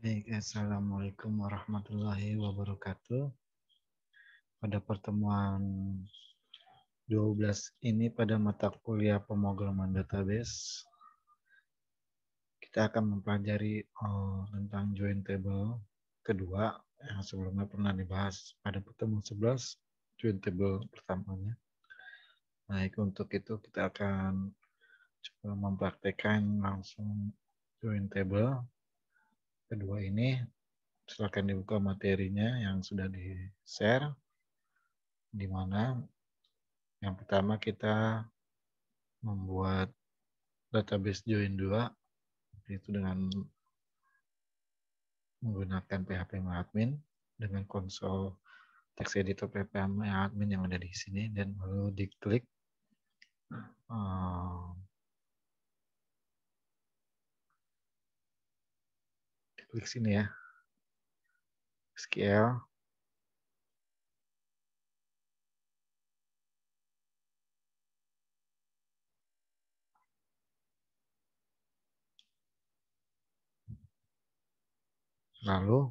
Baik, Assalamualaikum warahmatullahi wabarakatuh. Pada pertemuan 12 ini pada mata kuliah pemrograman database, kita akan mempelajari tentang join table kedua yang sebelumnya pernah dibahas pada pertemuan 11, join table pertamanya. Baik, untuk itu kita akan coba mempraktekkan langsung join table kedua ini. Silakan dibuka materinya yang sudah di-share, di mana yang pertama kita membuat database join 2 itu dengan menggunakan PHP admin dengan konsol text editor PHP admin yang ada di sini, dan lalu diklik klik sini ya, SQL. Lalu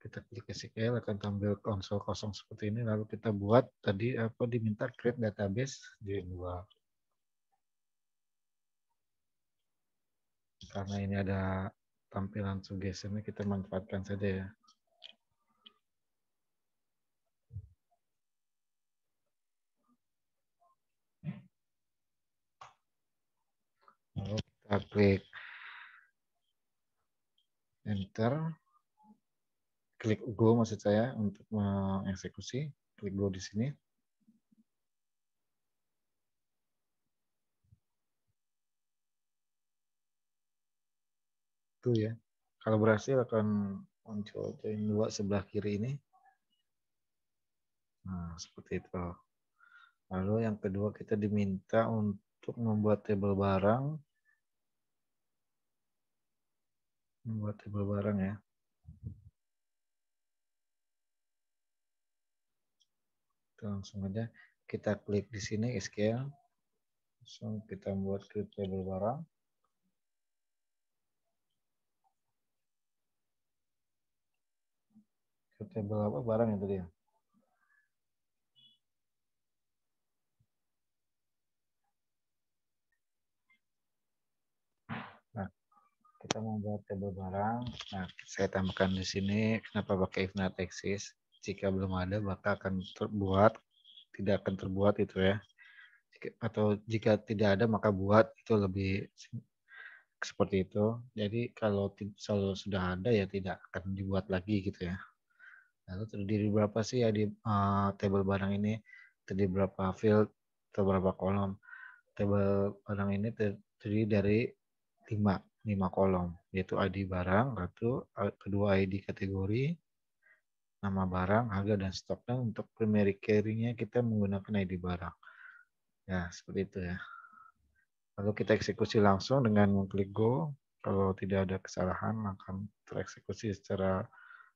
kita klik SQL, akan tampil konsol kosong seperti ini. Lalu kita buat tadi diminta create database join 2. Karena ini ada tampilan suggestion, kita manfaatkan saja ya. Lalu kita klik enter, klik go maksud saya untuk mengeksekusi, klik go di sini. Itu ya. Kalau berhasil akan muncul join 2 sebelah kiri ini. Nah, seperti itu. Lalu yang kedua kita diminta untuk membuat tabel barang. Membuat tabel barang ya. Kita langsung aja kita klik di sini SQL. Langsung kita buat ke tabel barang. Ke tabel apa? Barang itu dia. Nah, kita membuat tabel barang. Nah, saya tambahkan di sini kenapa pakai if not exist. Jika belum ada, maka akan terbuat, tidak akan terbuat itu ya. Atau jika tidak ada, maka buat, itu lebih seperti itu. Jadi kalau sudah ada ya tidak akan dibuat lagi gitu ya. Lalu terdiri berapa sih ya di table barang ini? Terdiri berapa field atau berapa kolom? Table barang ini terdiri dari 5 kolom, yaitu ID barang, kedua ID kategori, nama barang, harga, dan stok. Dan untuk primary key-nya kita menggunakan ID barang. Ya, seperti itu ya. Lalu kita eksekusi langsung dengan mengklik go. Kalau tidak ada kesalahan akan tereksekusi secara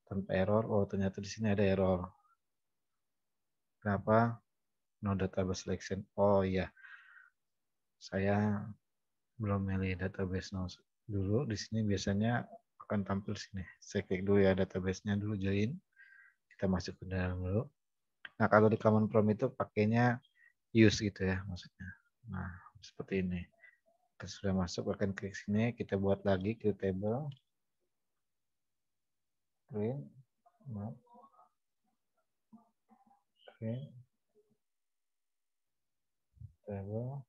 tanpa error. Oh, ternyata di sini ada error. Kenapa? No database selection. Oh iya, saya belum milih database no dulu. Di sini biasanya akan tampil sini. Saya klik dulu ya database-nya dulu, join. Kita masuk ke dalam dulu. Nah, kalau di command prompt itu pakainya use gitu ya maksudnya. Nah, seperti ini. Kita sudah masuk, akan klik sini, kita buat lagi ke table. Print. Oke. Table.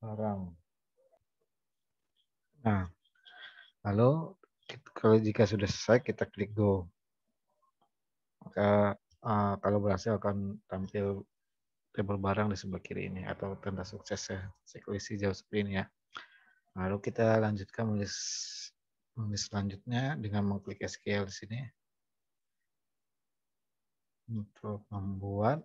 Barang. Nah, lalu kalau jika sudah selesai, kita klik go. Maka kalau berhasil akan tampil tabel barang di sebelah kiri ini atau tanda sukses ya. Sequence jauh seperti ini ya. Lalu kita lanjutkan menulis selanjutnya dengan mengklik SQL di sini untuk membuat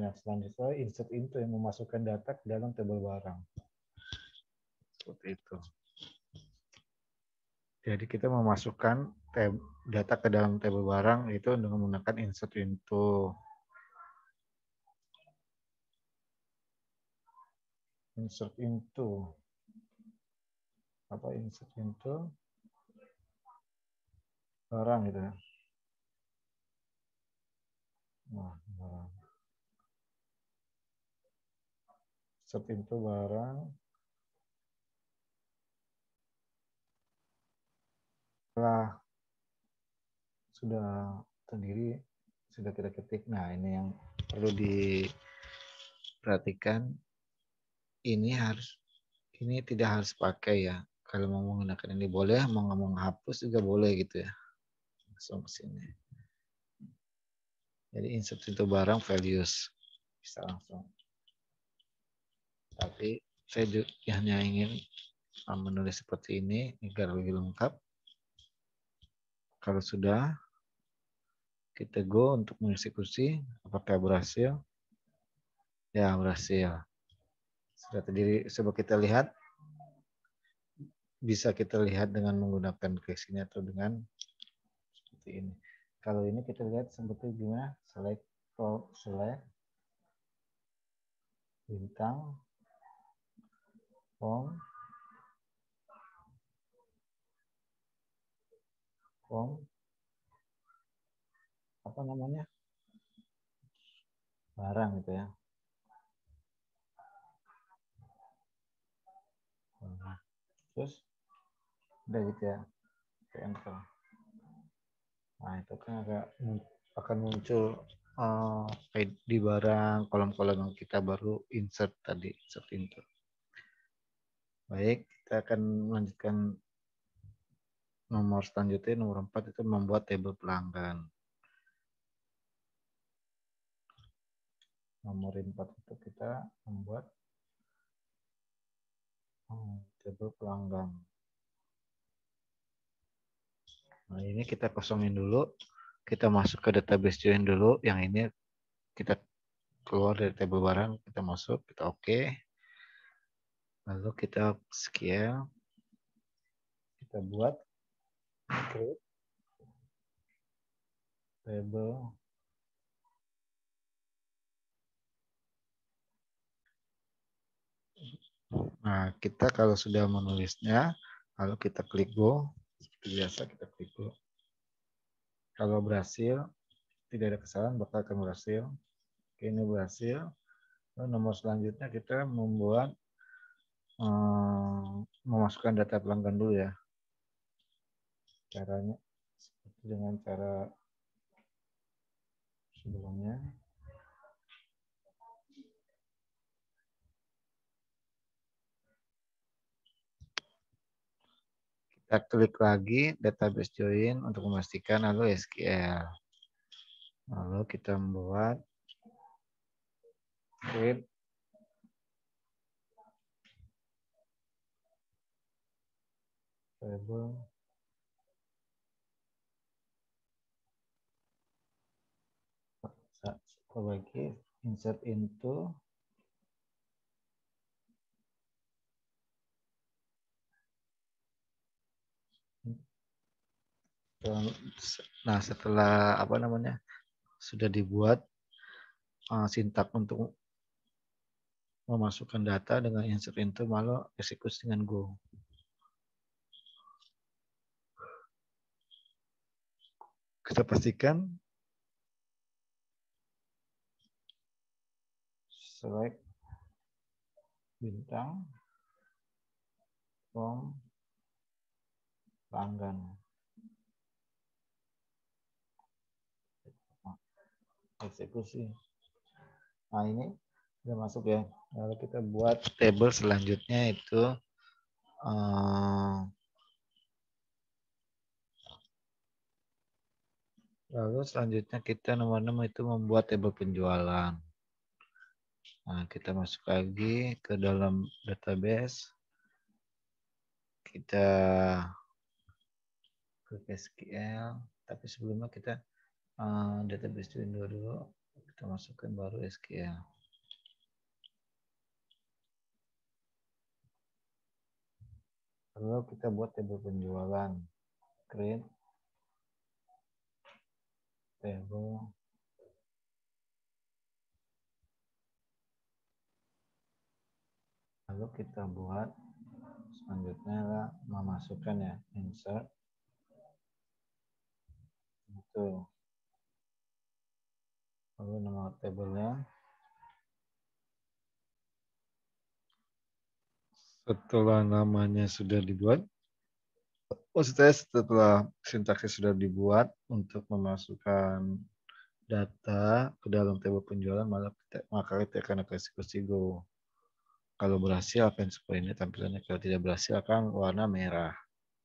yang selanjutnya insert into, yang memasukkan data ke dalam tabel barang. Seperti itu. Jadi kita memasukkan data ke dalam tabel barang itu dengan menggunakan insert into. Insert into. apa insert into barang gitu ya. Nah, barang. Insert into barang. Setelah sudah terdiri, sudah kita ketik. Nah, ini yang perlu diperhatikan. Ini tidak harus pakai ya. Kalau mau menggunakan ini boleh, mau ngomong hapus juga boleh gitu ya. Langsung ke sini. Jadi insert into barang values. Bisa langsung. Tapi saya hanya ingin menulis seperti ini agar lebih lengkap. Kalau sudah, kita go untuk mengeksekusi. Apakah berhasil? Ya, berhasil. Sudah terdiri. Coba kita lihat. Bisa kita lihat dengan menggunakan case ini atau dengan seperti ini. Kalau ini kita lihat sebetulnya gimana? Select bintang form apa namanya? Barang gitu ya. Terus udah gitu ya. Enter. Nah, itu kan akan muncul ID barang, kolom-kolom yang kita baru insert tadi, insert into. Baik, kita akan melanjutkan nomor selanjutnya, nomor 4 itu membuat tabel pelanggan. Nomor 4 itu kita membuat tabel pelanggan. Nah, ini kita kosongin dulu. Kita masuk ke database join dulu. Yang ini kita keluar dari tabel barang, kita masuk, kita oke. Lalu kita scale. Kita buat create table. Nah, kita kalau sudah menulisnya, lalu kita klik go. Seperti biasa kita klik go. Kalau berhasil, tidak ada kesalahan, bakal akan berhasil. Oke, ini berhasil. Lalu nomor selanjutnya kita membuat memasukkan data pelanggan dulu ya. Caranya seperti dengan cara sebelumnya. Kita klik lagi database join untuk memastikan, lalu SQL. Lalu kita membuat create table lagi insert into nah setelah apa namanya sudah dibuat sintak untuk memasukkan data dengan insert into malu eksekusi dengan go. Kita pastikan select bintang from pelanggan. Eksekusi. Nah ini sudah masuk ya. Lalu kita buat table selanjutnya itu lalu selanjutnya kita nomor 6 itu membuat table penjualan. Nah, kita masuk lagi ke dalam database. Kita klik SQL, tapi sebelumnya kita database window dulu. Kita masukkan baru SQL. Lalu kita buat table penjualan. Create table lalu kita buat Selanjutnya adalah memasukkan ya, insert itu. Lalu nama tabelnya. Setelah namanya sudah dibuat, maksudnya setelah sintaksnya sudah dibuat untuk memasukkan data ke dalam tabel penjualan, maka kita akan eksekusi Go. Kalau berhasil akan seperti ini tampilannya. Kalau tidak berhasil akan warna merah.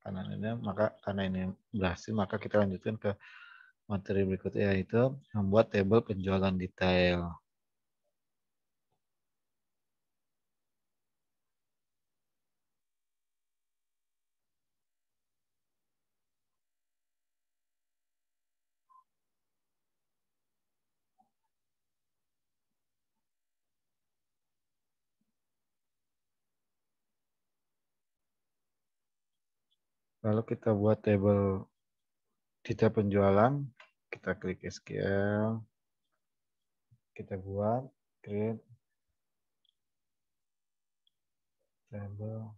Karena ini berhasil, maka kita lanjutkan ke materi berikutnya, yaitu membuat tabel penjualan detail. Lalu kita buat tabel detail penjualan, kita klik SQL, kita buat create table.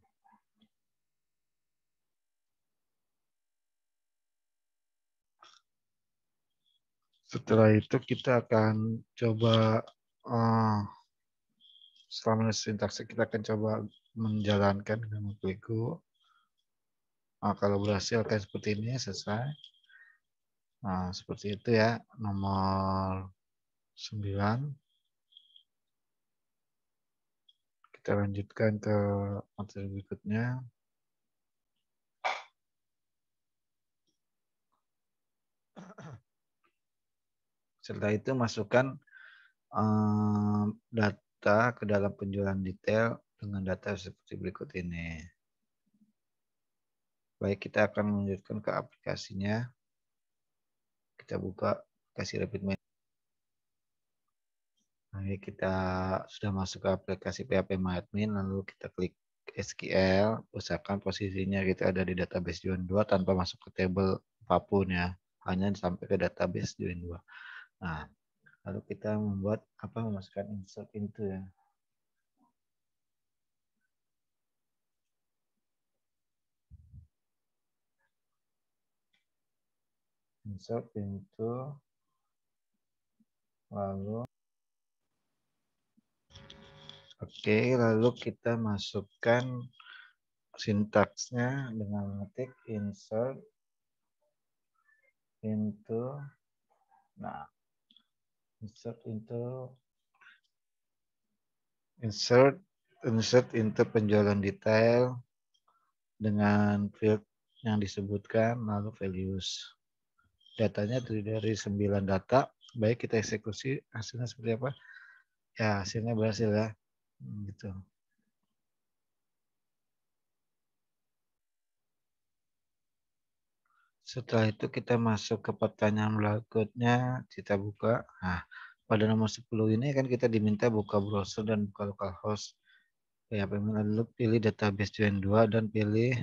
Setelah itu kita akan coba setelah menulis sintaksis, kita akan coba menjalankan dengan mengklik Go. Nah, kalau berhasil akan seperti ini, selesai. Nah, seperti itu ya, nomor 9. Kita lanjutkan ke materi berikutnya. Setelah itu masukkan data ke dalam penjualan detail dengan data seperti berikut ini. Baik, kita akan melanjutkan ke aplikasinya. Kita buka aplikasi Rapid Mail. Baik, kita sudah masuk ke aplikasi PHP MyAdmin, lalu kita klik SQL, usahakan posisinya kita ada di database Join 2 tanpa masuk ke table apapun ya, hanya sampai ke database Join 2. Nah, lalu kita memasukkan insert into ya. Insert into, lalu lalu kita masukkan sintaksnya dengan mengetik insert into. Nah, insert into penjualan detail dengan field yang disebutkan, lalu values. Datanya dari 9 data. Baik, kita eksekusi, hasilnya seperti apa? Ya, hasilnya berhasil ya. Gitu. Setelah itu kita masuk ke pertanyaan berikutnya, kita buka. Nah, pada nomor 10 ini kan kita diminta buka browser dan buka localhost. Ya, lalu pilih database join 2 dan pilih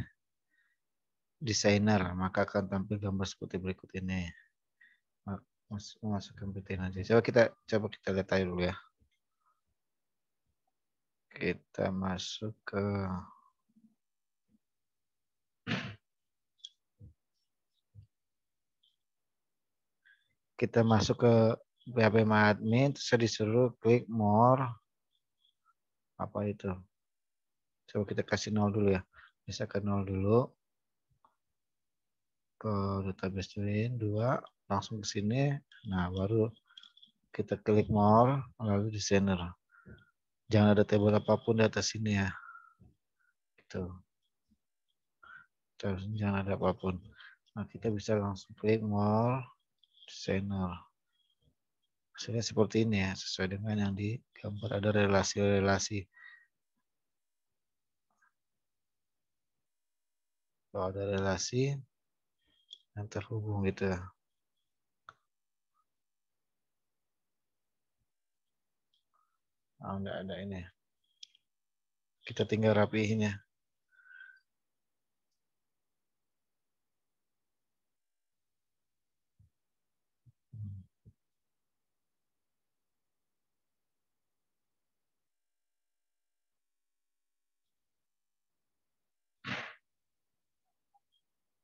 designer, maka akan tampil gambar seperti berikut ini. Masukkan PT aja. Coba kita lihat aja dulu ya. Kita masuk ke PHP admin, terus saya disuruh klik more. Apa itu? Coba kita kasih 0 dulu ya. Bisa ke 0 dulu. Ke database join 2, langsung ke sini. Nah, baru kita klik more, lalu designer. Jangan ada table apapun di atas sini ya. Gitu. Terus jangan ada apapun. Nah, kita bisa langsung klik more, designer. Hasilnya seperti ini ya, sesuai dengan yang di gambar, ada relasi-relasi. Kalau ada relasi yang terhubung gitu. Oh, enggak ada ini. Kita tinggal rapihin ya.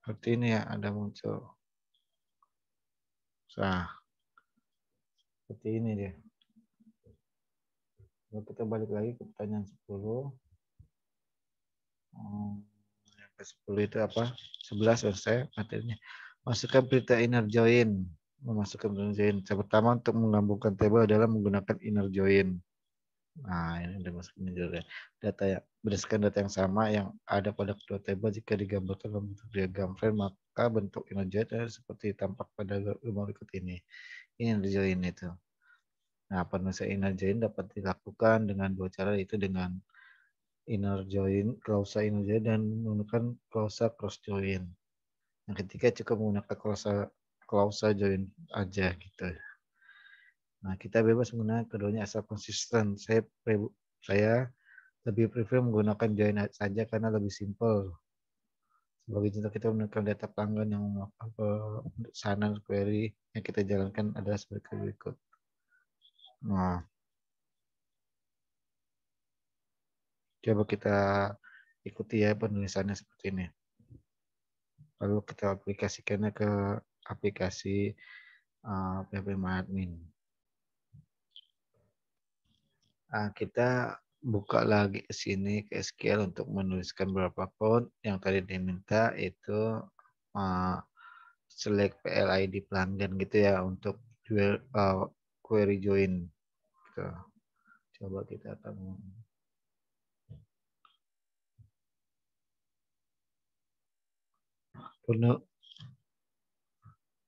Seperti ini ya, ada muncul. Nah, seperti ini dia. Lalu kita balik lagi ke pertanyaan 10. Yang ke 10 itu apa? 11 selesai materinya. Masukkan berita inner join. Memasukkan inner join. Yang pertama untuk menggabungkan table adalah menggunakan inner join. Nah, ini udah masuk inner join. Data yang berdasarkan data yang sama yang ada pada kedua table jika digambarkan dalam bentuk diagram frame, maka bentuk inner join seperti tampak pada gambar berikut ini. Ini inner join itu. Nah, penulisan inner join dapat dilakukan dengan dua cara, yaitu dengan inner join, klausa inner join, dan menggunakan klausa cross join. Yang ketiga cukup menggunakan klausa join aja gitu. Nah, kita bebas menggunakan keduanya asal konsisten. Saya lebih prefer menggunakan join saja karena lebih simple. Sebagai contoh, kita menggunakan data pelanggan yang untuk sana query yang kita jalankan adalah sebagai berikut. Nah, coba kita ikuti ya penulisannya seperti ini. Lalu kita aplikasikannya ke aplikasi PHP MyAdmin. Kita buka lagi ke sini ke SQL untuk menuliskan beberapa code yang tadi diminta, itu select PLID pelanggan gitu ya untuk query join. Gitu. Coba kita akan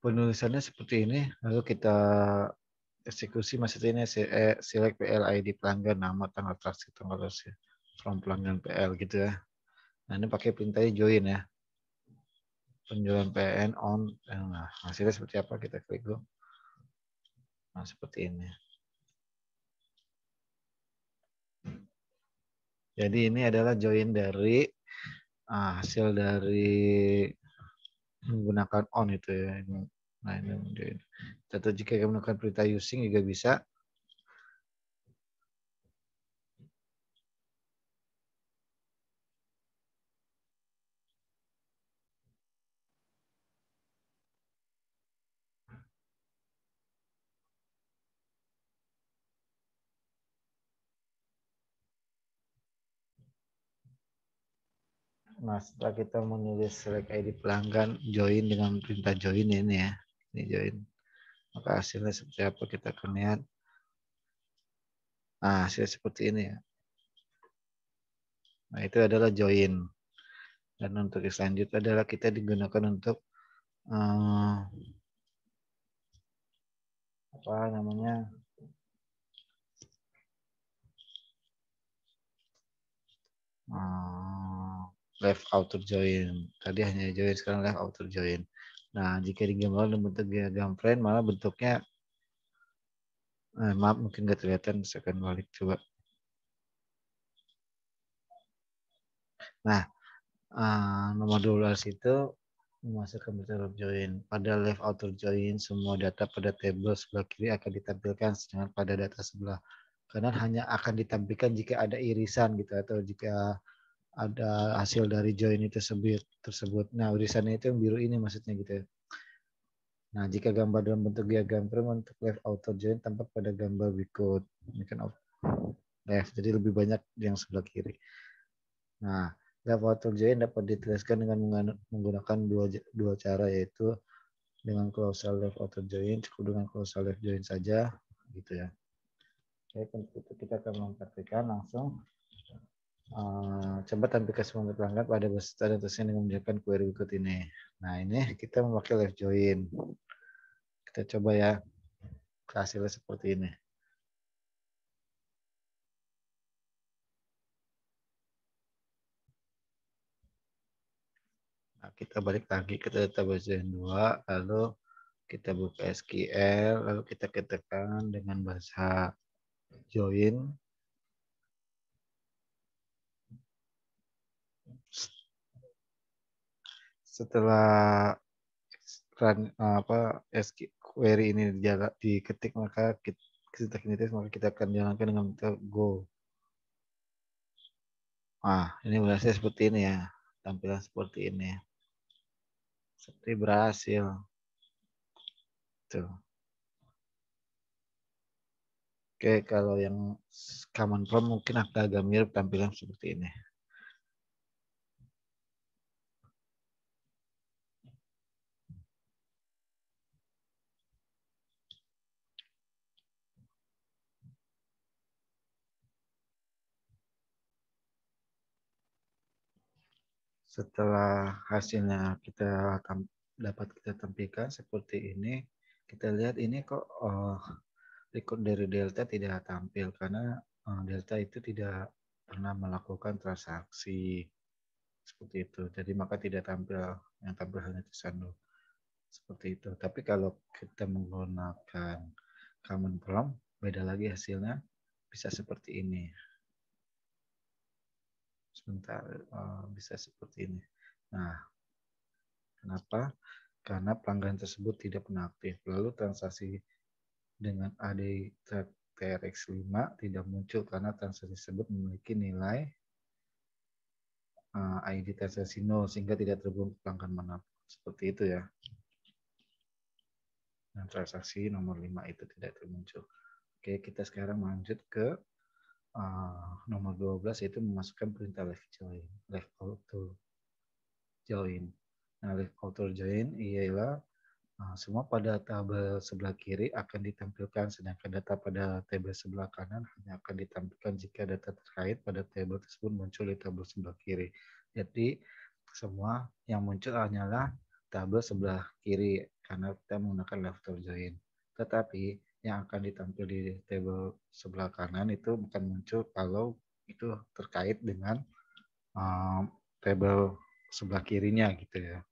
penulisannya seperti ini, lalu kita eksekusi maksudnya ini select PLID pelanggan, nama, tanggal transaksi, tanggal transaksi from pelanggan PL gitu ya. Nah, ini pakai perintahnya join ya. Penjualan PN on. Nah, hasilnya seperti apa, kita klik dulu. Nah, seperti ini. Jadi ini adalah join dari hasil dari menggunakan on itu ya. Nah, ini join. Atau jika menggunakan perintah using juga bisa. Nah, setelah kita menulis select ID pelanggan, join dengan perintah join ini ya. Ini join. Maka hasilnya seperti apa, kita akan lihat. Nah, hasilnya seperti ini ya. Nah, itu adalah join. Dan untuk yang selanjutnya adalah kita digunakan untuk apa namanya, left outer join. Tadi hanya join, sekarang left outer join. Nah, jika digambar dalam bentuk diagram frame, malah bentuknya maaf mungkin nggak kelihatan, saya akan balik coba. Nah, nomor 12 itu memasukkan bentuk join. Pada left outer join, semua data pada tabel sebelah kiri akan ditampilkan, sedangkan pada data sebelah kanan hanya akan ditampilkan jika ada irisan gitu, atau jika ada hasil dari join itu tersebut. Nah, irisannya itu yang biru ini maksudnya gitu ya. Nah, jika gambar dalam bentuk diagram frame untuk left outer join tampak pada gambar berikut. Ini kan left, jadi lebih banyak yang sebelah kiri. Nah, left outer join dapat dituliskan dengan menggunakan dua cara, yaitu dengan causal left outer join, cukup dengan causal left join saja, gitu ya. Oke, untuk itu kita akan mempraktikkan langsung. Coba tampilkan semua pelanggan pada beserta dan terusnya dengan menunjukkan query berikut ini. Nah, ini kita memakai left join. Kita coba ya, hasilnya seperti ini. Nah, kita balik lagi ke database join 2, lalu kita buka SQL, lalu kita ketikkan dengan bahasa join. Setelah run query ini diketik, maka kita akan jalankan dengan metode go. Ini berhasil seperti ini ya, tampilan seperti ini. Seperti berhasil. Tuh. Oke, kalau yang common form mungkin agak mirip tampilan seperti ini. Setelah hasilnya dapat kita tampilkan seperti ini, kita lihat ini kok record dari Delta tidak tampil karena Delta itu tidak pernah melakukan transaksi seperti itu. Jadi maka tidak tampil, yang tampil hanya Tisano seperti itu. Tapi kalau kita menggunakan common prompt, beda lagi hasilnya, bisa seperti ini. Sebentar, bisa seperti ini. Nah, kenapa? Karena pelanggan tersebut tidak pernah aktif. Lalu transaksi dengan AD TRX5 tidak muncul karena transaksi tersebut memiliki nilai ID transaksi 0 sehingga tidak terhubung ke pelanggan manapun. Seperti itu ya. Dan transaksi nomor 5 itu tidak termuncul. Oke, kita sekarang lanjut ke nomor 12 yaitu memasukkan perintah left join, left auto join. Nah, left auto join ialah semua pada tabel sebelah kiri akan ditampilkan, sedangkan data pada tabel sebelah kanan hanya akan ditampilkan jika data terkait pada tabel tersebut muncul di tabel sebelah kiri. Jadi, semua yang muncul hanyalah tabel sebelah kiri karena kita menggunakan left join. Tetapi yang akan ditampil di tabel sebelah kanan itu bukan muncul kalau itu terkait dengan tabel sebelah kirinya gitu ya.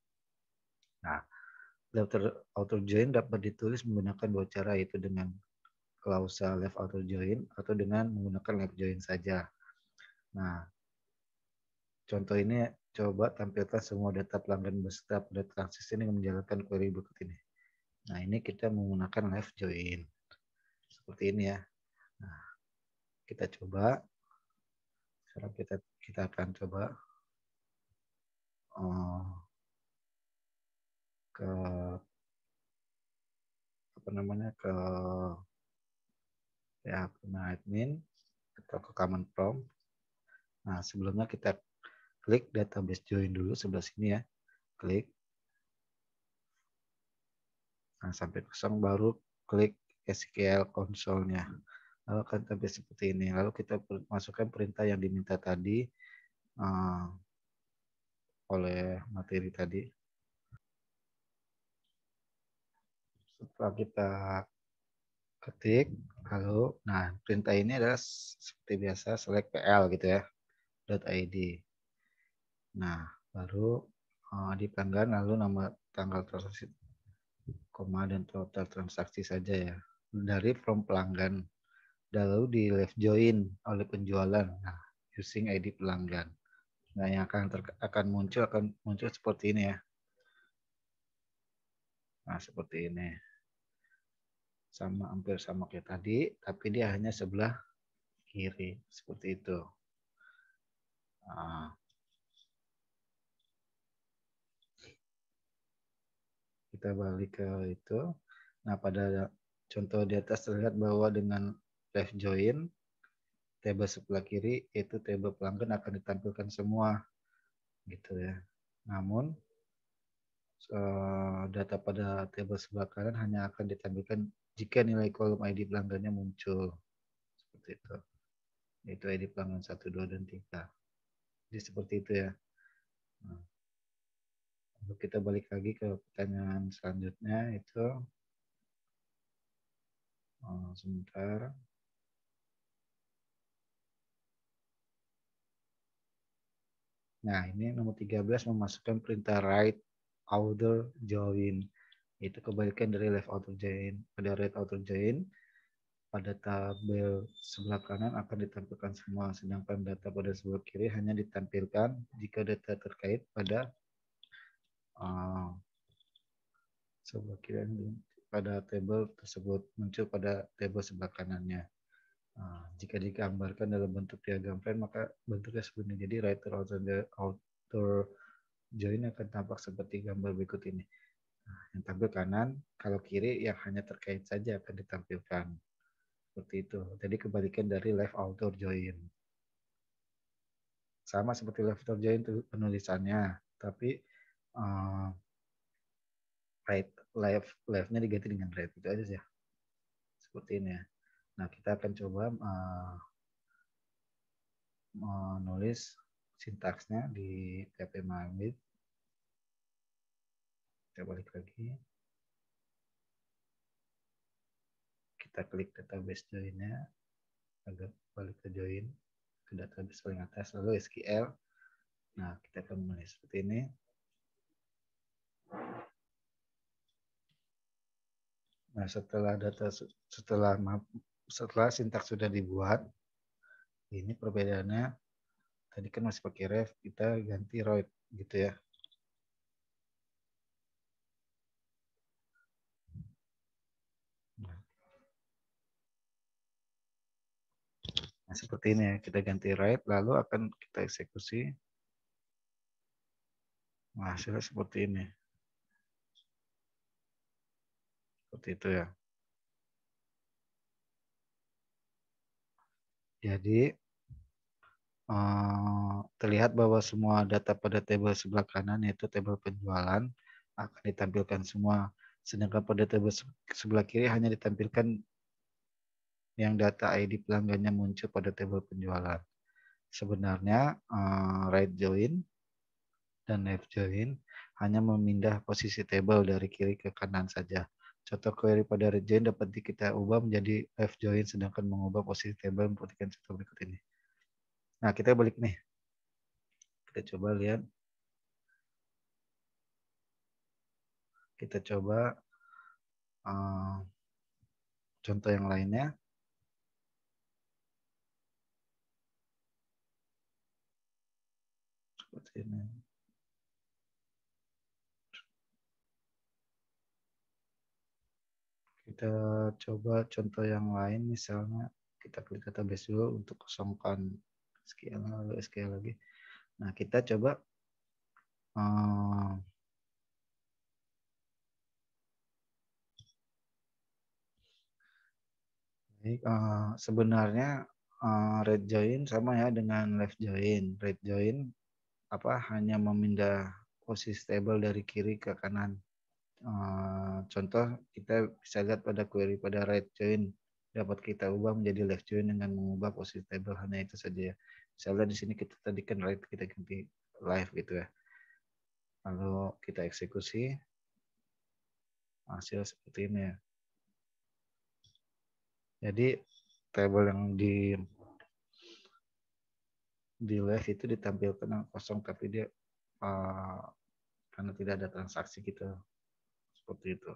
Nah, daftar auto join dapat ditulis menggunakan dua cara, yaitu dengan klausa left auto join atau dengan menggunakan left join saja. Nah, contoh ini coba tampilkan semua data pelanggan beserta pada transaksi dengan menjalankan query berikut ini. Nah, ini kita menggunakan left join. Seperti ini ya. Nah, kita coba. Sekarang kita akan coba ke apa namanya ke ya admin atau ke command prompt. Nah, sebelumnya kita klik database join dulu sebelah sini ya. Klik. Nah, sampai kosong baru klik SQL console-nya. Lalu akan tampil seperti ini. Lalu kita masukkan perintah yang diminta tadi oleh materi tadi. Setelah kita ketik, lalu, nah perintah ini adalah seperti biasa select PL gitu ya, .id. Nah, baru di pelanggan lalu nama tanggal transaksi, koma dan total transaksi saja ya. Dari from pelanggan. Lalu di left join oleh penjualan. Nah, using ID pelanggan. Nah, yang akan muncul seperti ini ya. Nah, seperti ini. Hampir sama kayak tadi, tapi dia hanya sebelah kiri. Seperti itu. Nah, kita balik ke itu. Nah, pada contoh di atas terlihat bahwa dengan left join, tabel sebelah kiri, itu tabel pelanggan akan ditampilkan semua. Gitu ya. Namun, data pada tabel sebelah kanan hanya akan ditampilkan jika nilai kolom ID pelanggannya muncul. Seperti itu. Itu ID pelanggan 1, 2, dan 3. Jadi seperti itu ya. Nah, lalu kita balik lagi ke pertanyaan selanjutnya itu. Sebentar. Nah, ini nomor 13 memasukkan perintah right outer join. Itu kebalikan dari left outer join. Pada right outer join, pada tabel sebelah kanan akan ditampilkan semua, sedangkan data pada sebelah kiri hanya ditampilkan jika data terkait pada sebelah kiri pada tabel tersebut muncul pada tabel sebelah kanannya. Jika digambarkan dalam bentuk diagram frame, maka bentuknya seperti ini. Jadi writer outer join akan tampak seperti gambar berikut ini. Nah, yang tampil kanan, kalau kiri yang hanya terkait saja akan ditampilkan. Seperti itu. Jadi kebalikan dari left outer join. Sama seperti left outer join penulisannya, tapi right, left-nya diganti dengan right. Itu aja sih. Seperti ini ya. Nah, kita akan coba menulis sintaksnya di PHP Magnet. Kita balik lagi. Kita klik database join-nya, agak balik ke join, ke database paling atas, lalu SQL. Nah, kita akan menulis seperti ini. Nah, setelah sintaks sudah dibuat, ini perbedaannya tadi kan masih pakai ref, kita ganti roid gitu ya. Nah, seperti ini ya, kita ganti right, lalu akan kita eksekusi. Nah, hasilnya seperti ini. Seperti itu ya. Jadi, terlihat bahwa semua data pada tabel sebelah kanan, yaitu tabel penjualan, akan ditampilkan semua. Sedangkan pada tabel sebelah kiri hanya ditampilkan yang data ID pelanggannya muncul pada tabel penjualan. Sebenarnya right join dan left join hanya memindah posisi tabel dari kiri ke kanan saja. Contoh query pada right join dapat kita ubah menjadi left join, sedangkan mengubah posisi tabel membuktikan contoh berikut ini. Nah, kita balik nih. Kita coba lihat. Kita coba contoh yang lainnya. Seperti ini. Kita coba contoh yang lain, misalnya kita klik database dulu untuk kosongkan SQL lalu SQL lagi. Nah, kita coba sebenarnya right join sama ya dengan left join. Right join hanya memindah posisi table dari kiri ke kanan. Contoh kita bisa lihat pada query pada right join dapat kita ubah menjadi left join dengan mengubah posisi table, hanya itu saja ya. Misalnya di sini kita tadikan right, kita ganti left gitu ya. Lalu kita eksekusi, hasil seperti ini ya. Jadi table yang di left itu ditampilkan yang kosong, tapi dia karena tidak ada transaksi gitu, seperti itu.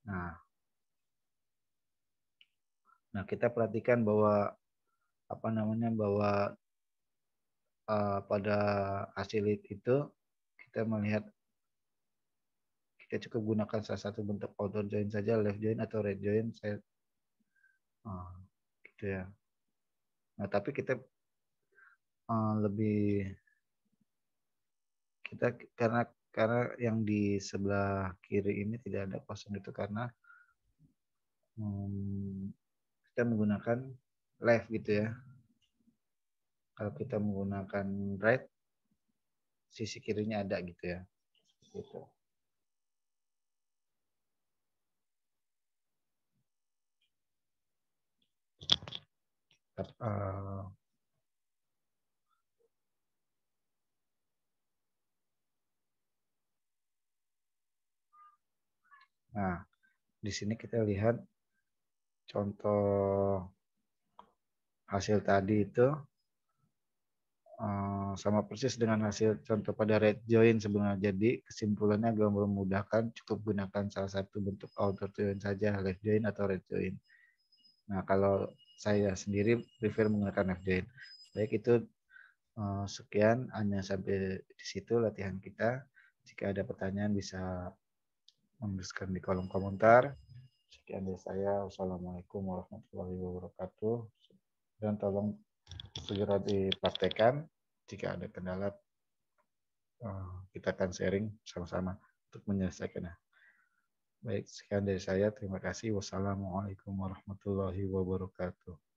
Nah, kita perhatikan bahwa bahwa pada hasil itu kita melihat kita cukup gunakan salah satu bentuk outer join saja, left join atau right join, gitu ya. Nah, tapi kita lebih karena yang di sebelah kiri ini tidak ada kosong, itu karena kita menggunakan left gitu ya. Kalau kita menggunakan right, sisi kirinya ada gitu ya. Gitu. Nah, di sini kita lihat contoh hasil tadi itu sama persis dengan hasil contoh pada right join sebenarnya. Jadi kesimpulannya agak memudahkan, cukup gunakan salah satu bentuk outer join saja, left join atau right join. Nah, kalau saya sendiri prefer menggunakan left join. Baik, itu sekian, hanya sampai di situ latihan kita. Jika ada pertanyaan bisa menuliskan di kolom komentar. Sekian dari saya. Wassalamualaikum warahmatullahi wabarakatuh. Dan tolong segera dipraktekkan. Jika ada kendala, kita akan sharing sama-sama untuk menyelesaikannya. Baik, sekian dari saya. Terima kasih. Wassalamualaikum warahmatullahi wabarakatuh.